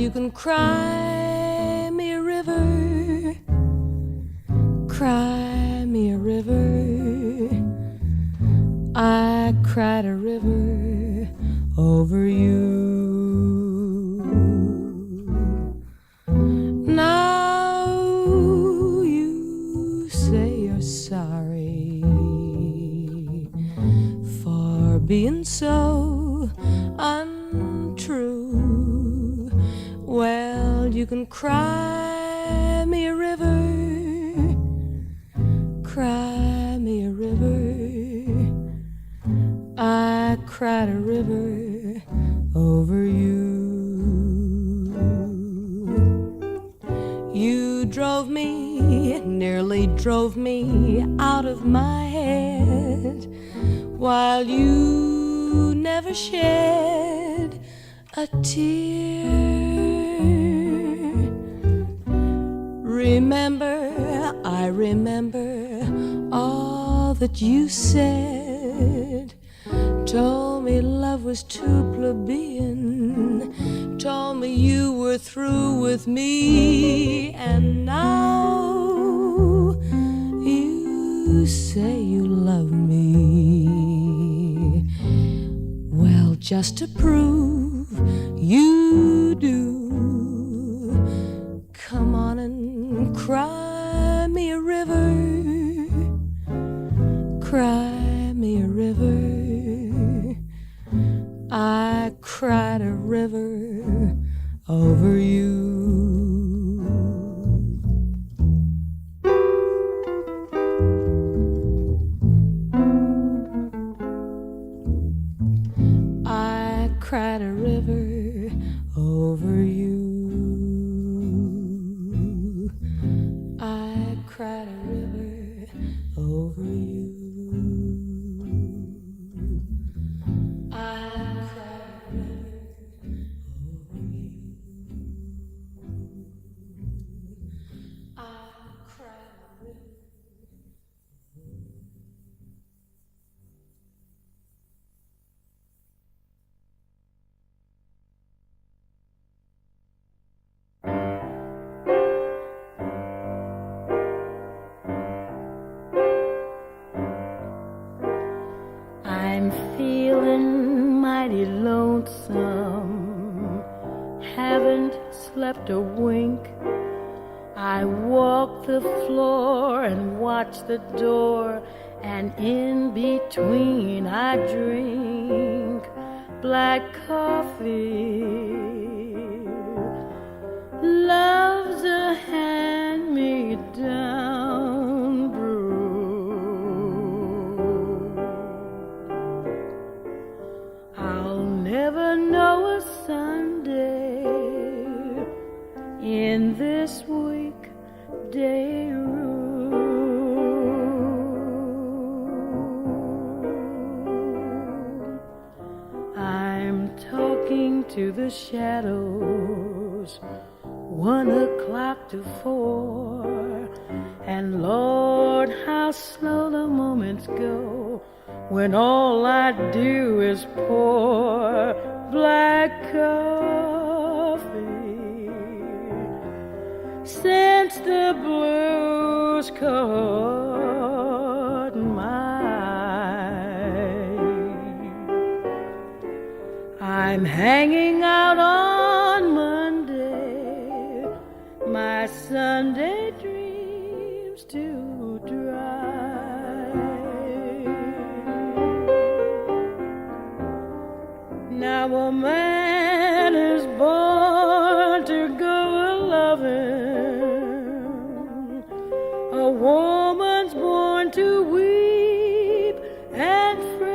you can cry me a river, cry me a river. I cried a river over you. Now you say you're sorry for being so untrue. Well, you can cry me a river, cry me a river. I cried a river over you. You drove me, nearly drove me out of my head, while you never shed a tear. Remember, I remember all that you said. Told me love was too plebeian, told me you were through with me, and now you say you love me. Well, just to prove you do, come on and cry me a river, cry me a river. I cried a river over you. I cried a river over you. I cried a river over you. I'm feeling mighty lonesome, haven't slept a wink. I walk the floor and watch the door, and in between I drink black coffee. Love's a hand-me-down brew. I'll never know a Sunday in this weekday room. I'm talking to the shadows, 1 o'clock to 4, and Lord, how slow the moments go when all I do is pour black coffee. Since the blues caught my eye, I'm hanging out on Monday, my Sunday dreams to dry. Now a man is born to go a-loving, a woman's born to weep and fret,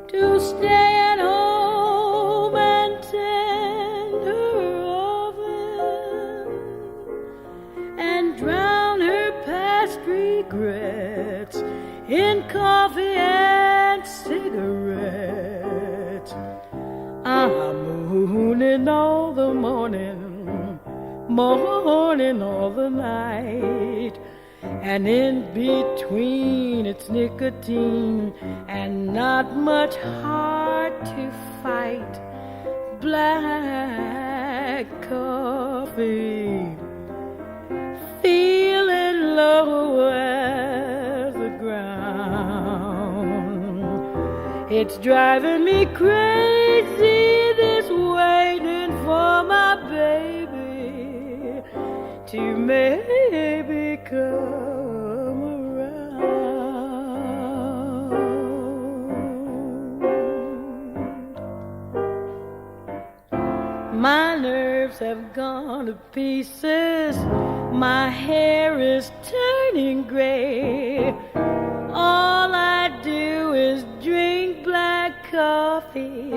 to stay at home and tend her oven and drown her past regrets in coffee and cigarettes. I'm mooning all the morning, morning all the night, and in between it's nicotine and not much heart to fight. Black It's driving me crazy, this waiting for my baby to maybe come around. My nerves have gone to pieces, my hair is turning gray. All I do is drink black coffee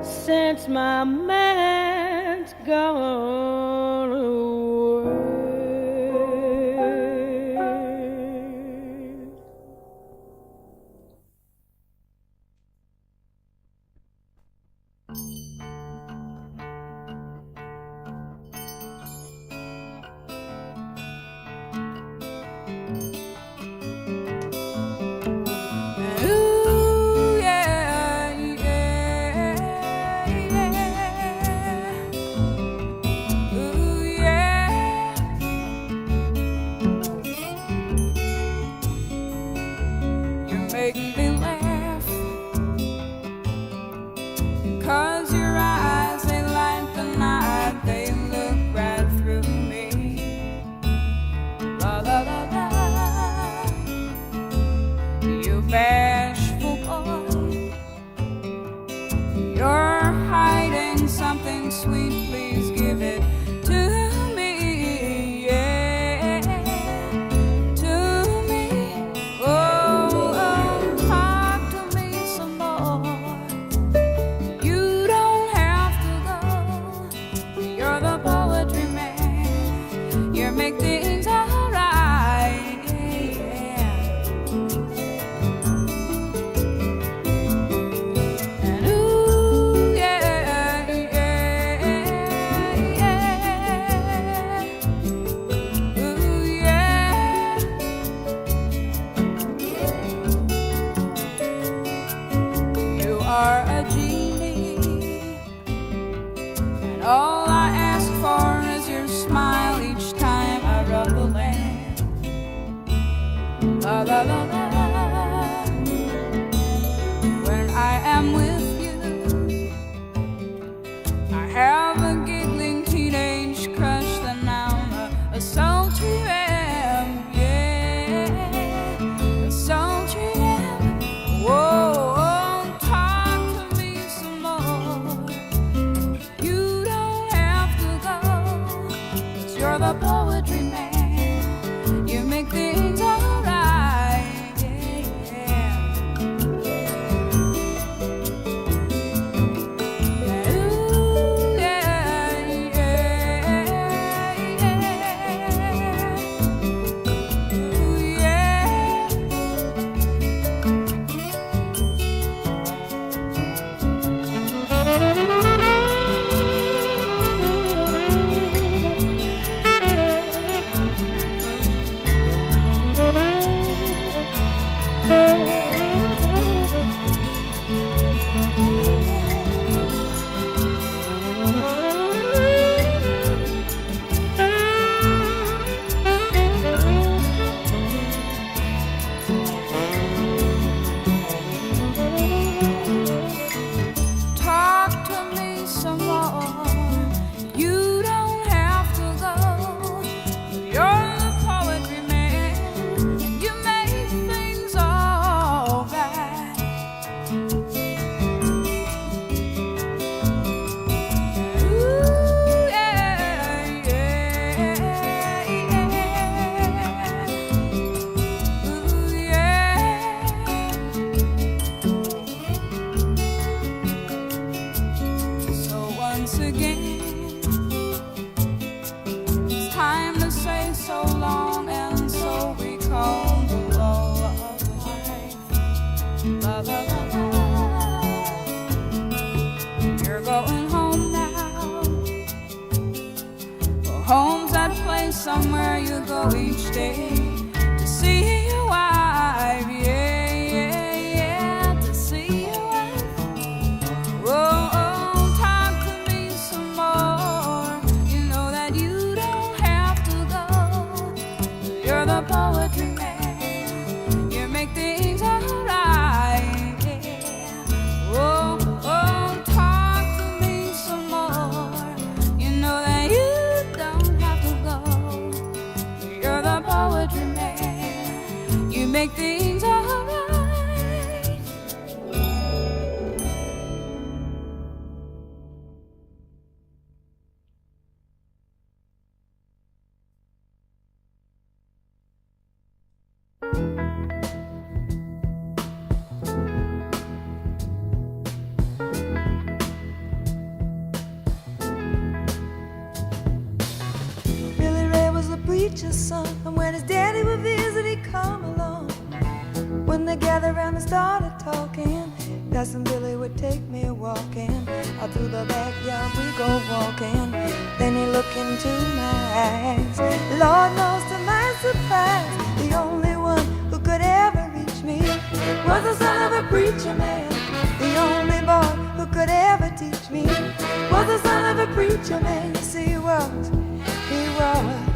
since my man's gone away. Somewhere you go each day to see your wife, to see your wife. Oh, talk to me some more. You know that you don't have to go. You're the poetry man. You make things alright, preacher's son, and when his daddy would visit, he'd come along. When they gathered around and started talking, Cousin Billy would take me walking. Out through the backyard we go walking. Then he looked into my eyes. Lord knows to my surprise, the only one who could ever reach me was the son of a preacher man. The only boy who could ever teach me was the son of a preacher man. Yes, he was. He was.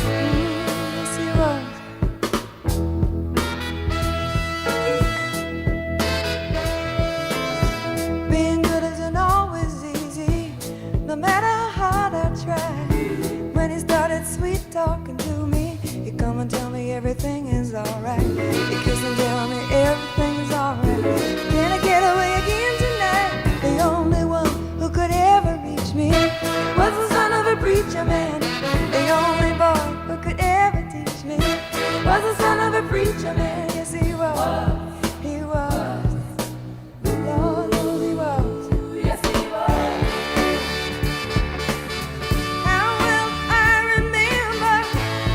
Yes, he was. Being good isn't always easy, no matter how hard I try. When he started sweet talking to me, he'd come and tell me everything is alright. He'd kiss and tell me everything is alright. Can I get away again tonight? The only one who could ever reach me was the son of a preacher man. The only boy who could ever teach me was the son of a preacher man. Yes, he was. He was. Lord knows he was. Yes, he was. How well I remember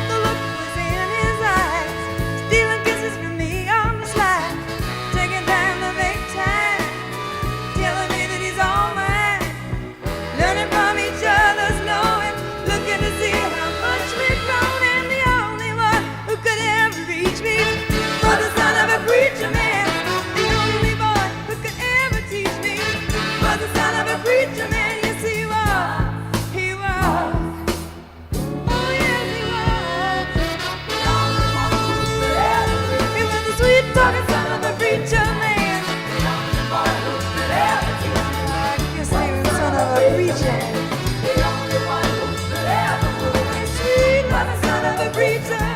the look was in his eyes, stealing kisses from me on the slide, taking time to make time, telling me that he's all mine, learning from each other's knowing, looking to see how much we've grown, and the only one who could ever reach me was the son of a preacher man. The only boy who could ever teach me was the son of a preacher man. Yes, he was. He was. Oh, yes, he was. He was the sweet talking son of a preacher man. I guess he was the son of a preacher. Sweet was the son of a preacher.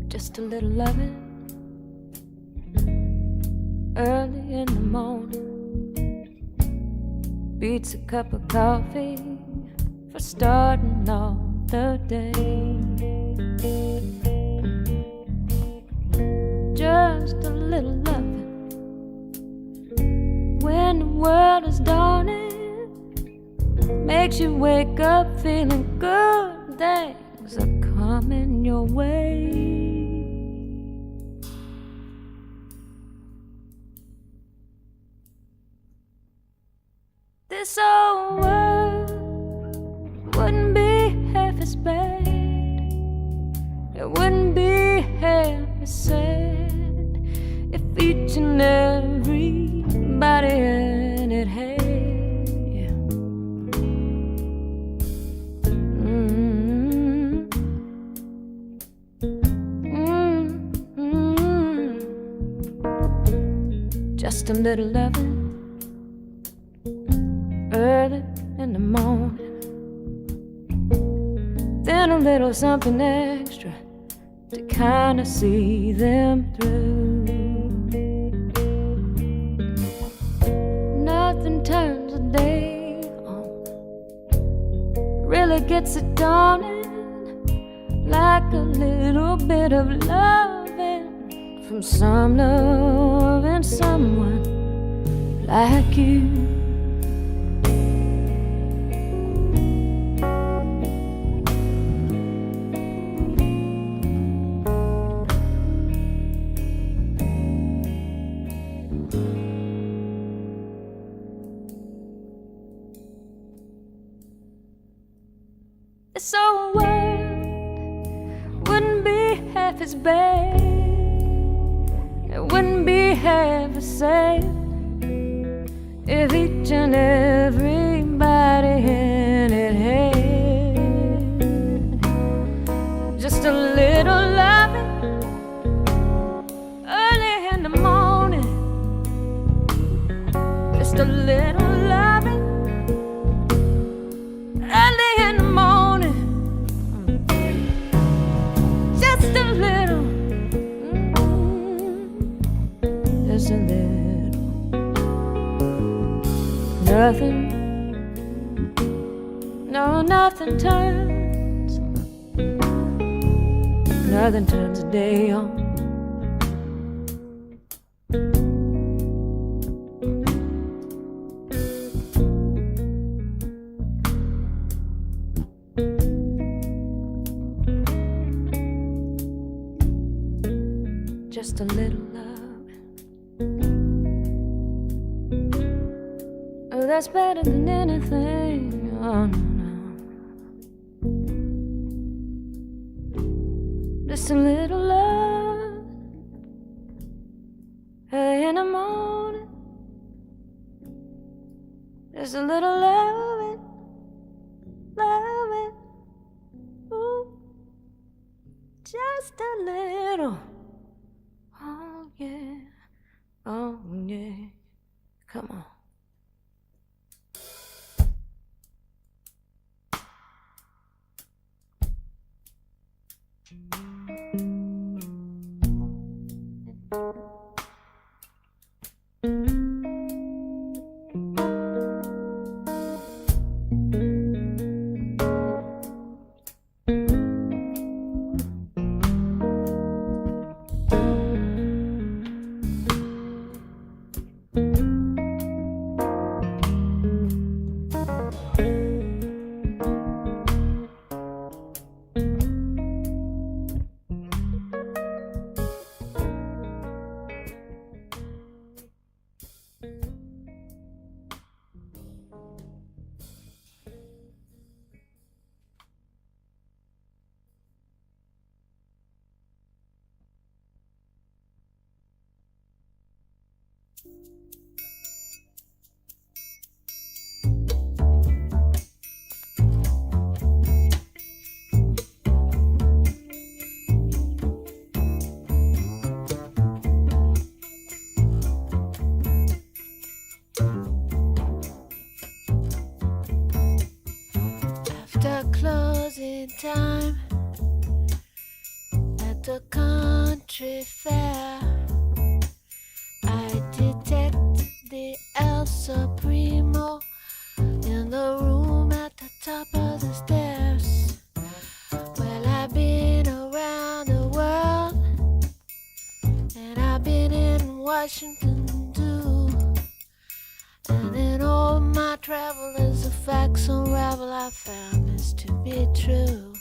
Just a little loving early in the morning beats a cup of coffee for starting off the day. Just a little loving when the world is dawning makes you wake up feeling good. Things are coming your way. This old world wouldn't be half as bad, it wouldn't be half as sad if each and everybody in it had. Just a little loving early in the morning, then a little something extra to kind of see them through. Nothing turns a day on, really gets it dawning, like a little bit of loving from some loving someone like you. this old world wouldn't be half as bad. It wouldn't be half as sad if each and everybody in it had just a little loving early in the morning, just a little loving early in the morning, just a little, just a little. Nothing, no, nothing turns a day on. Just a little love. Oh, that's better than anything. Oh, no, no. Just a little love in the morning. Just a little loving, loving. Ooh, just a little. Oh, yeah. Oh, yeah. Come on. Closing time at the country fair, I detect the El Supremo in the room at the top of the stairs. Well, I've been around the world, and I've been in Washington too, and in all my travel as the facts unravel, I found this to be true.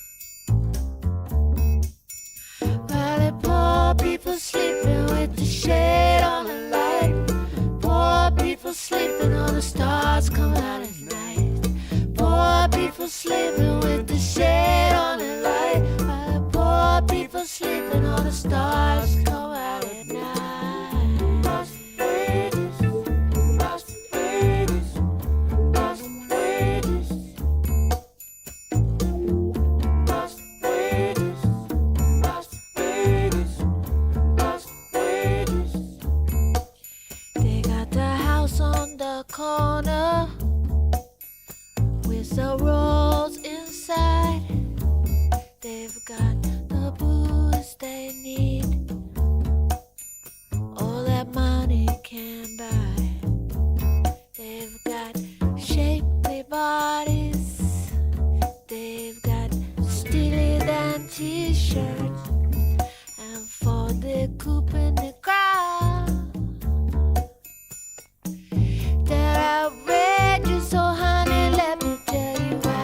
While the poor people sleeping with the shade on the light, poor people sleeping on the stars come out at night, poor people sleeping with the shade on the light, while the poor people sleeping on the stars come out at night. Corner with the rolls inside, they've got the booze they need, all that money can buy. They've got shapely bodies, they've got steely dan t-shirts, and for the coupe in the crowd, they're outrageous, so honey, let me tell you why.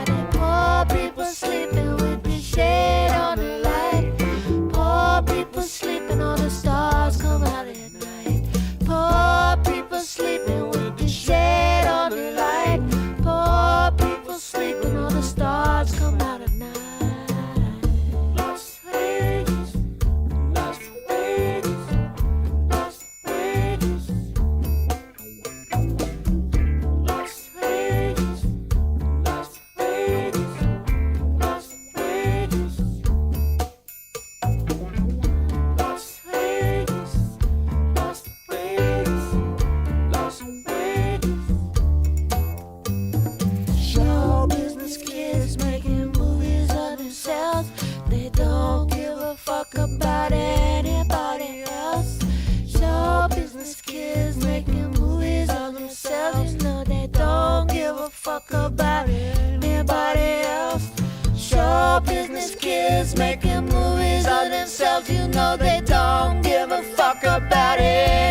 fuck about anybody else. Show business kids making movies of themselves, you know they don't give a fuck about it.